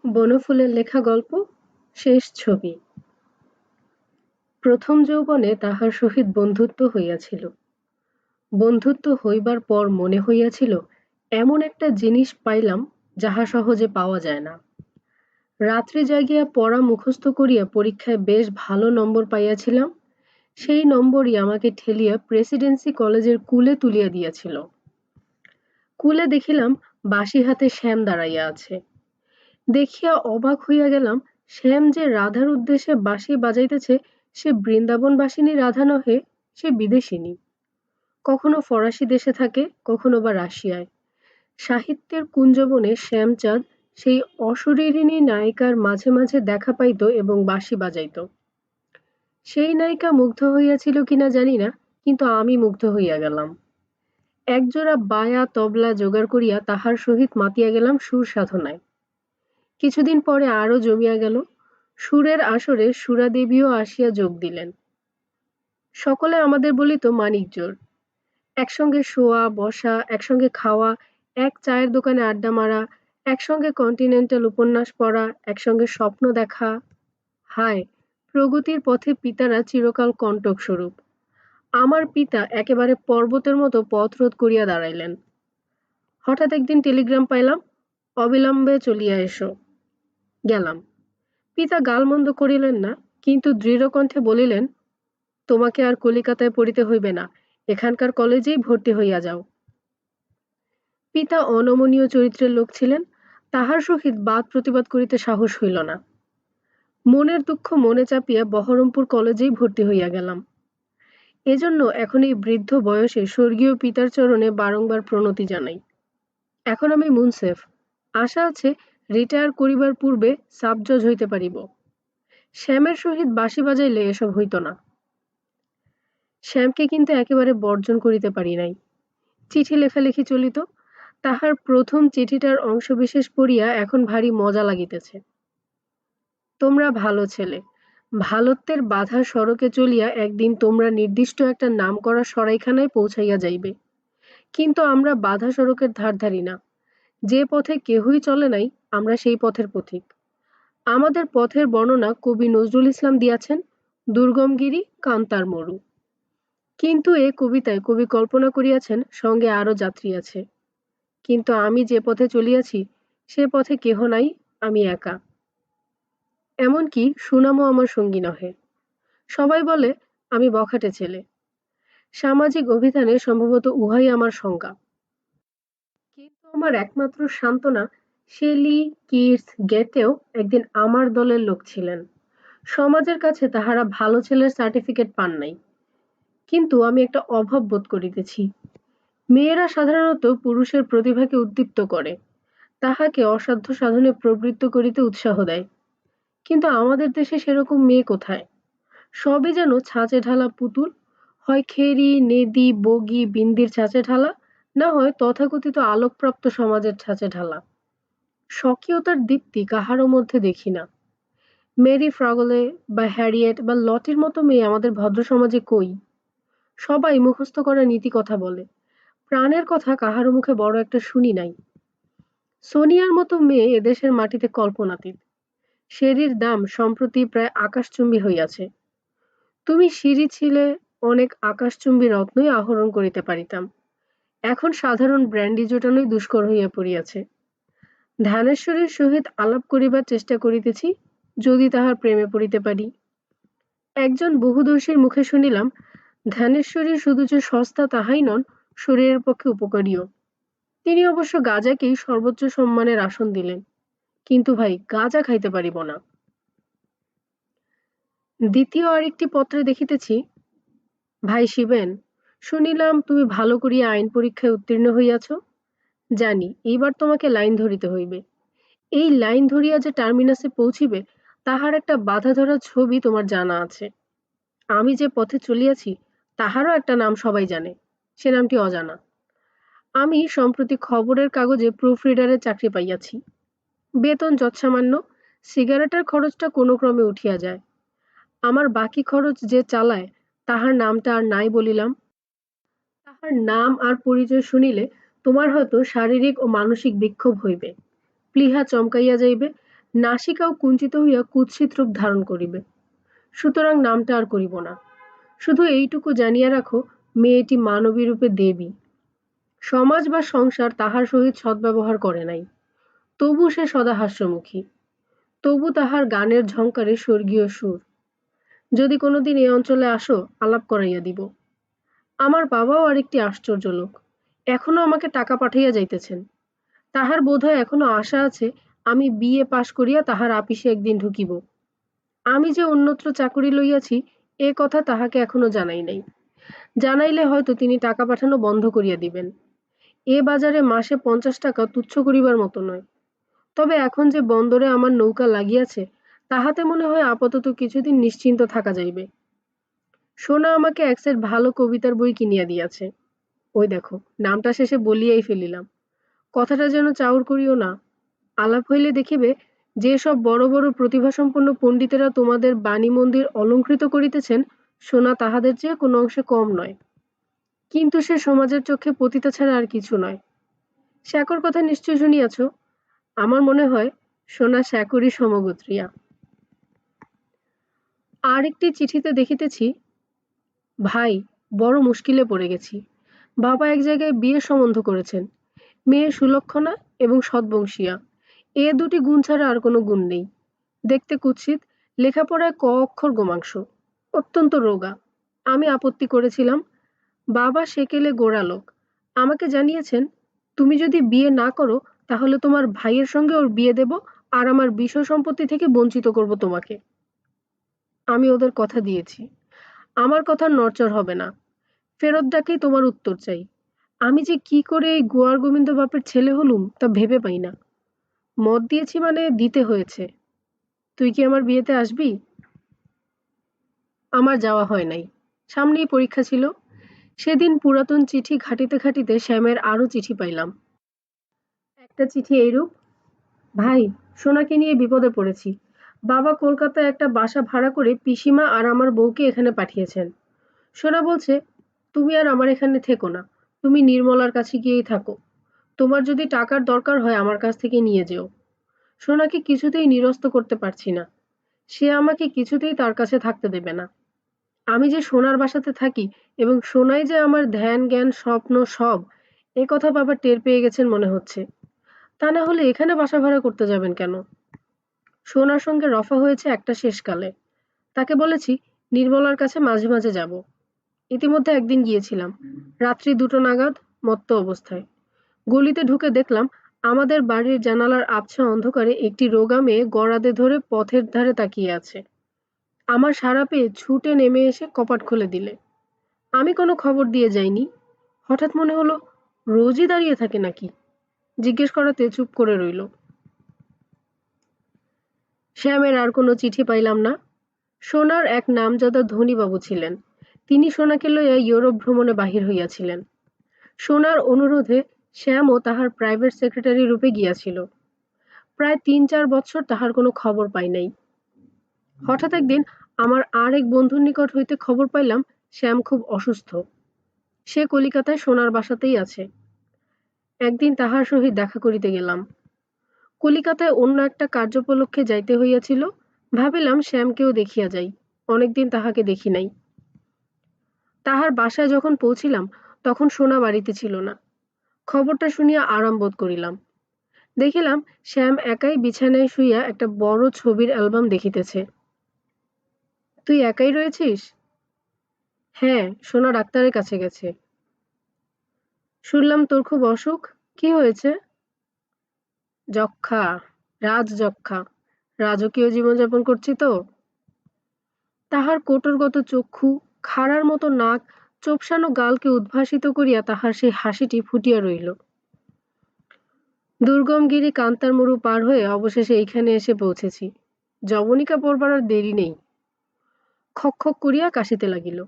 বনফুলের লেখা গল্প শেষ ছবি। প্রথম যৌবনে তাহার সহিত বন্ধুত্ব হইয়াছিল। বন্ধুত্ব হইবার পর মনে হইয়াছিল এমন একটা জিনিস পাইলাম যাহা সহজে পাওয়া যায় না। রাত্রে জাগিয়া পড়া মুখস্থ করিয়া পরীক্ষায় বেশ ভালো নম্বর পাইয়াছিলাম। সেই নম্বরই আমাকে ঠেলিয়া প্রেসিডেন্সি কলেজের কুলে তুলিয়া দিয়াছিল। কুলে দেখিলাম বাঁশি হাতে শ্যাম দাঁড়াইয়া আছে। দেখিয়া অবাক হইয়া গেলাম, শ্যাম যে রাধার উদ্দেশ্যে বাঁশি বাজাইতেছে সে বৃন্দাবনবাসিনী রাধা নহে, সে বিদেশিনী। কখনো ফরাসি দেশে থাকে, কখনো বা রাশিয়ায়। সাহিত্যের কুঞ্জবনে শ্যামচাঁদ সেই অশরীরিণী নায়িকার মাঝে মাঝে দেখা পাইত এবং বাঁশি বাজাইত। সেই নায়িকা মুগ্ধ হইয়াছিল কিনা জানি না, কিন্তু আমি মুগ্ধ হইয়া গেলাম। একজোড়া বায়া তবলা জোগাড় করিয়া তাহার সহিত মাতিয়া গেলাম সুর সাধনায়। কিছুদিন পরে আরো জমিয়া গেল। সুরের আসরে সুরাদেবীও আসিয়া যোগ দিলেন। সকলে আমাদের বলিত মানিকজোড়। একসঙ্গে শোয়া বসা, একসঙ্গে খাওয়া, এক চায়ের দোকানে আড্ডা মারা, একসঙ্গে কন্টিনেন্টাল উপন্যাস পড়া, একসঙ্গে স্বপ্ন দেখা। হায়, প্রগতির পথে পিতারা চিরকাল কণ্টক স্বরূপ। আমার পিতা একেবারে পর্বতের মতো পথ রোধ করিয়া দাঁড়াইলেন। হঠাৎ একদিন টেলিগ্রাম পাইলাম, অবিলম্বে চলিয়া এসো। গেলাম। পিতা গালমন্দ করিলেন না, কিন্তু দৃঢ় কণ্ঠে বলিলেন, তোমাকে আর কলিকাতায় পড়িতে হইবে না, এখানকার কলেজেই ভর্তি হইয়া যাও। পিতা অনমনীয় চরিত্রের লোক ছিলেন, তাহার সহিত বাদ প্রতিবাদ করিতে সাহস হইল না। মনের দুঃখ মনে চাপিয়া বহরমপুর কলেজেই ভর্তি হইয়া গেলাম। এজন্য এখন এই বৃদ্ধ বয়সে স্বর্গীয় পিতার চরণে বারংবার প্রণতি জানাই। এখন আমি মুনসেফ, আশা আছে রিটায়ার করিবার পূর্বে সাব জজ হইতে পারিব। শ্যামের সহিত বাঁশি বাজাইলে এসব হইত না। শ্যামকে কিন্তু একেবারে বর্জন করিতে পারি নাই। চিঠি লেখালেখি চলিত। তাহার প্রথম চিঠিটার অংশবিশেষ পড়িয়া এখন ভারী মজা লাগিতেছে। তোমরা ভালো ছেলে, ভালোত্বের বাধা সড়কে চলিয়া একদিন তোমরা নির্দিষ্ট একটা নাম করা সরাইখানায় পৌঁছাইয়া যাইবে। কিন্তু আমরা বাধা সড়কের ধার ধারি না। যে পথে কেহই চলে নাই, আমরা সেই পথের পথিক। আমাদের পথের বর্ণনা কবি নজরুল ইসলাম দিয়াছেন, দুর্গমগিরি, কান্তার মরু। কিন্তু এ কবিতায় কবি কল্পনা করিয়াছেন সঙ্গে আরো যাত্রী আছে। কিন্তু আমি যে পথে চলিয়াছি সে পথে কেহ নাই, আমি একা। এমনকি সুনামও আমার সঙ্গী নহে। সবাই বলে আমি বখাটে ছেলে। সামাজিক অভিধানে সম্ভবত উহাই আমার সংজ্ঞা। কিন্তু আমার একমাত্র সান্ত্বনা, শেলি, কিটস, গেটেও একদিন আমার দলের লোক ছিলেন। সমাজের কাছে তাহারা ভালো ছেলের সার্টিফিকেট পান নাই। কিন্তু আমি একটা অভাব বোধ করিতেছি। মেয়েরা সাধারণত পুরুষের প্রতিভাকে উদ্দীপ্ত করে, তাহাকে অসাধ্য সাধনে প্রবৃত্ত করিতে উৎসাহ দেয়। কিন্তু আমাদের দেশে সেরকম মেয়ে কোথায়? সবই যেন ছাঁচে ঢালা পুতুল, হয় খেরি, নেদি, বগি, বিন্দির ছাঁচে ঢালা, না হয় তথাকথিত আলোকপ্রাপ্ত সমাজের ছাঁচে ঢালা। স্বকীয়তার দীপ্তি কাহারও মধ্যে দেখি না। মেরি ফ্রাগলে বা হ্যারিয়েট বা লটির মতো মেয়ে আমাদের ভদ্র সমাজে কই? সবাই মুখস্থ করা নীতি কথা বলে, প্রাণের কথা কাহারও মুখে বড় একটা শুনি নাই। সোনিয়ার মতো মেয়ে এদেশের মাটিতে কল্পনাতীত। শেরির দাম সম্প্রতি প্রায় আকাশচুম্বী হইয়াছে। তুমি সিঁড়ি ছিলে, অনেক আকাশচুম্বী রত্নই আহরণ করিতে পারিতাম। এখন সাধারণ ব্র্যান্ডি জোটানোই দুষ্কর হইয়া পড়িয়াছে। ধ্যানেশ্বরীর সহিত আলাপ করিবার চেষ্টা করিতেছি, যদি তাহার প্রেমে পড়িতে পারি। একজন বহুদর্শীর মুখে শুনিলাম, ধ্যানেশ্বরী শুধু যে সস্তা তাহাই নন, শরীরের পক্ষে উপকারীও। তিনি অবশ্য গাঁজাকেই সর্বোচ্চ সম্মানের আসন দিলেন। কিন্তু ভাই, গাঁজা খাইতে পারিব না। দ্বিতীয় আরেকটি পত্রে দেখিতেছি, ভাই শিবেন, শুনিলাম তুমি ভালো করিয়া আইন পরীক্ষায় উত্তীর্ণ হইয়াছ। জানি এইবার তোমাকে লাইন ধরিতে হইবে। এই লাইন ধরিয়া যে টার্মিনাসে পৌঁছিবে তাহার একটা বাধা ধরা ছবি তোমার জানা আছে। আমি যে পথে চলিয়াছি তাহারও একটা নাম সবাই জানে, সে নামটি অজানা। আমি সম্প্রতি খবরের কাগজে প্রুফ রিডারের চাকরি পাইয়াছি। বেতন যৎসামান্য, সিগারেটের খরচটা কোনো ক্রমে উঠিয়া যায়। আমার বাকি খরচ যে চালায় তাহার নামটা আর নাই বলিলাম। তাহার নাম আর পরিচয় শুনিলে তোমার হয়তো শারীরিক ও মানসিক বিক্ষোভ হইবে, প্লীহা চমকাইয়া যাইবে, নাসিকাও কুঞ্চিত হইয়া কুৎসিত রূপ ধারণ করিবে। সুতরাং নামটা আর করিব না। শুধু এইটুকু জানিয়া রাখো, মেয়েটি মানবী রূপে দেবী। সমাজ বা সংসার তাহার সহিত সদ্ব্যবহার করে নাই, তবু সে সদা হাস্যমুখী, তবু তাহার গানের ঝঙ্কারে স্বর্গীয় সুর। যদি কোনোদিন এ অঞ্চলে আসো, আলাপ করাইয়া দিব। আমার বাবাও আরেকটি আশ্চর্য লোক, এখনো আমাকে টাকা পাঠাইয়া যাইতেছেন। তাহার বোধহয় এখনো আশা আছে আমি বিএ পাশ করিয়া তাহার আপিসে একদিন ঢুকিব। আমি যে অন্যত্র চাকুরি লইয়াছি এ কথা তাহাকে এখনো জানাই নাই। জানাইলে হয়তো তিনি টাকা পাঠানো বন্ধ করিয়া দিবেন। এ বাজারে মাসে 50 টাকা তুচ্ছ করিবার মতো নয়। তবে এখন যে বন্দরে আমার নৌকা লাগিয়াছে, তাহাতে মনে হয় আপাতত কিছুদিন নিশ্চিন্ত থাকা যাইবে। সোনা আমাকে এক সেট ভালো কবিতার বই কিনিয়া দিয়াছে। ওই দেখো, নামটা শেষে বলিয়াই ফেলিলাম। কথাটা যেন চাউর করিও না। আলাপ হইলে দেখিবে, যে সব বড় বড় প্রতিভাসম্পন্ন পণ্ডিতেরা তোমাদের বাণী মন্দির অলঙ্কৃত করিতেছেন, সোনা তাহাদের চেয়ে কোনো অংশে কম নয়। কিন্তু সে সমাজের চক্ষে পতিতা ছাড়া আর কিছু নয়। শ্যাকর কথা নিশ্চয় শুনিয়াছ। আমার মনে হয় সোনা শ্যাকরই সমগোত্রীয়া। আর একটি চিঠিতে দেখিতেছি, ভাই, বড় মুশকিলে পড়ে গেছি। বাবা এক জায়গায় বিয়ের সম্বন্ধ করেছেন। মেয়ে সুলক্ষণা এবং সদ্বংশীয়া। এ দুটি গুণ ছাড়া আর কোনো গুণ নেই। দেখতে কুৎসিত, লেখাপড়ায় ক অক্ষর গোমাংস, অত্যন্ত রোগা। আমি আপত্তি করেছিলাম। বাবা সেকেলে গোড়া লোক। আমাকে জানিয়েছেন, তুমি যদি বিয়ে না করো তাহলে তোমার ভাইয়ের সঙ্গে ওর বিয়ে দেব, আর আমার বিষয় সম্পত্তি থেকে বঞ্চিত করব তোমাকে। আমি ওদের কথা দিয়েছি, আমার কথার নড়চড় হবে না। ফেরত ডাকেই তোমার উত্তর চাই। আমি যে কি করে এই গোয়ার গোবিন্দ বাপের ছেলে হলুম তা ভেবে পাই না। মত দিয়েছি মানে দিতে হয়েছে। তুই কি আমার বিয়েতে আসবি? আমার যাওয়া হয় নাই। সামনেই পরীক্ষা ছিল। সেদিন পুরাতন চিঠি ঘাটিতে ঘাটিতে শ্যামের আরো চিঠি পাইলাম। একটা চিঠি এইরূপ: ভাই, সোনাকে নিয়ে বিপদে পড়েছি। বাবা কলকাতায় একটা বাসা ভাড়া করে পিসিমা আর আমার বউকে এখানে পাঠিয়েছেন। সোনা বলছে, তুমি আর আমার এখানে থেকো না, তুমি নির্মলার কাছে গিয়েই থাকো। তোমার যদি টাকার দরকার হয় আমার কাছ থেকে নিয়ে যেও। সোনাকে কিছুতেই নিরস্ত করতে পারছি না। সে আমাকে কিছুতেই তার কাছে থাকতে দেবে না। আমি যে সোনার বাসাতে থাকি এবং সোনাই যে আমার ধ্যান জ্ঞান স্বপ্ন সব, এ কথা বাবা টের পেয়ে গেছেন মনে হচ্ছে। তা না হলে এখানে বাসা ভাড়া করতে যাবেন কেন? সোনার সঙ্গে রফা হয়েছে একটা শেষকালে। তাকে বলেছি নির্মলার কাছে মাঝে মাঝে যাব। ইতিমধ্যে একদিন গিয়েছিলাম, রাত্রি 2টো নাগাদ, মত্ত অবস্থায়। গলিতে ঢুকে দেখলাম আমাদের বাড়ির জানালার আবছা অন্ধকারে একটি রোগা মেয়ে গড়াদে ধরে পথের ধারে তাকিয়ে আছে। আমার সাড়া পেয়ে ছুটে নেমে এসে কপাট খুলে দিলে। আমি কোনো খবর দিয়ে যাইনি। হঠাৎ মনে হলো, রোজই দাঁড়িয়ে থাকে নাকি? জিজ্ঞেস করাতে চুপ করে রইল। শ্যামের আর কোনো চিঠি পাইলাম না। সোনার এক নামজাদা ধনীবাবু ছিলেন। তিনি সোনাকে লইয়া ইউরোপ ভ্রমণে বাহির হইয়াছিলেন। সোনার অনুরোধে শ্যামও তাহার প্রাইভেট সেক্রেটারি রূপে গিয়াছিল। প্রায় 3-4 বৎসর তাহার কোনো খবর পাই নাই। হঠাৎ একদিন আমার আর এক বন্ধুর নিকট হইতে খবর পাইলাম শ্যাম খুব অসুস্থ। সে কলিকাতায় সোনার বাসাতেই আছে। একদিন তাহার সহিত দেখা করিতে গেলাম। কলিকাতায় অন্য একটা কার্যোপলক্ষে যাইতে হইয়াছিল। ভাবিলাম শ্যামকেও দেখিয়া যাই, অনেকদিন তাহাকে দেখি নাই। তাহার বাসায় যখন পৌঁছিলাম তখন সোনা বাড়িতে ছিল না। খবরটা শুনিয়া আরাম বোধ করিলাম। দেখিলাম শ্যাম একাই বিছানায় শুইয়া একটা বড় ছবির অ্যালবাম দেখিতেছে। তুই একাই রয়েছিস? হ্যাঁ, সোনা ডাক্তারের কাছে গেছে। শুনলাম তোর খুব অসুখ। কি হয়েছে? যক্ষ্মা, রাজযক্ষ্মা। রাজকীয় জীবনযাপন করছি তো। তাহার কোটরগত চক্ষু, খাড়ার মতো নাক, চোপসানো গালকে উদ্ভাসিত করিয়া তাহার সেই হাসিটি ফুটিয়া রইল। দুর্গমগিরি কান্তার মরু পার হয়ে অবশেষে এইখানে এসে পৌঁছেছি। যবনিকা পড়বার আর দেরি নেই। খক খক করিয়া কাশিতে লাগিল।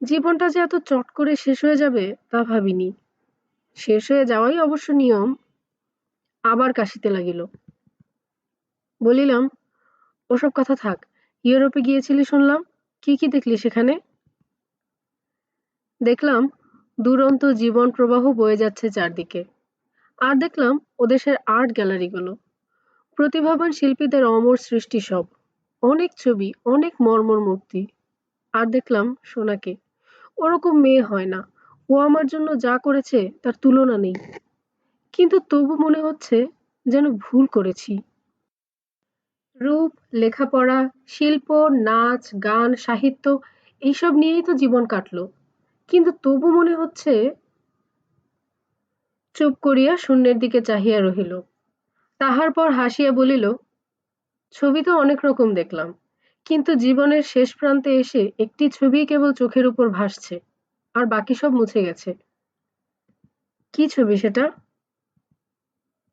জীবনটা যে এত চট করে শেষ হয়ে যাবে তা ভাবিনি। শেষ হয়ে যাওয়াই অবশ্য নিয়ম। আবার কাশিতে লাগিল। বলিলাম, ওসব কথা থাক। ইউরোপে গিয়েছিলি শুনলাম, কি কি দেখলি সেখানে? দেখলাম দুরন্ত জীবন প্রবাহ বয়ে যাচ্ছে চারদিকে। আর দেখলাম ওদেশের আর্ট গ্যালারিগুলো। প্রতিভাবান শিল্পীদের অমর সৃষ্টি সব। অনেক ছবি, অনেক মর্মর মূর্তি। আর দেখলাম সোনাকে। ওরকম মেয়ে হয় না। ও আমার জন্য যা করেছে তার তুলনা নেই। কিন্তু তবু মনে হচ্ছে যেন ভুল করেছি। রূপ, লেখাপড়া, শিল্প, নাচ, গান, সাহিত্য এইসব নিয়েই তো জীবন কাটলো। কিন্তু তবু মনে হচ্ছে। চুপ করিয়া শূন্যের দিকে চাহিয়া রহিল। তাহার পর হাসিয়া বলিল, ছবি তো অনেক রকম দেখলাম, কিন্তু জীবনের শেষ প্রান্তে এসে একটি ছবিই কেবল চোখের উপর ভাসছে, আর বাকি সব মুছে গেছে। কি ছবি সেটা?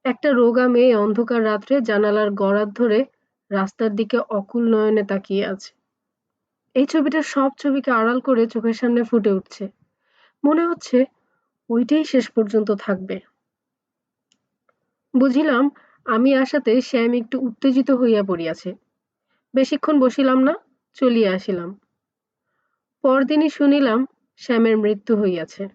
একটা রোগা মেয়ে অন্ধকার রাত্রে জানালার গরাদ ধরে রাস্তার দিকে অকুল নয়নে তাকিয়ে আছে। এই ছবিটা সব ছবিকে আড়াল করে চোখের সামনে ফুটে উঠছে। মনে হচ্ছে ওইটাই শেষ পর্যন্ত থাকবে। বুঝিলাম আমি আসাতে শ্যাম একটু উত্তেজিত হইয়া পড়িয়াছে। বেশিক্ষণ বসিলাম না, চলিয়া আসিলাম। পরদিনই শুনিলাম শ্যামের মৃত্যু হইয়াছে।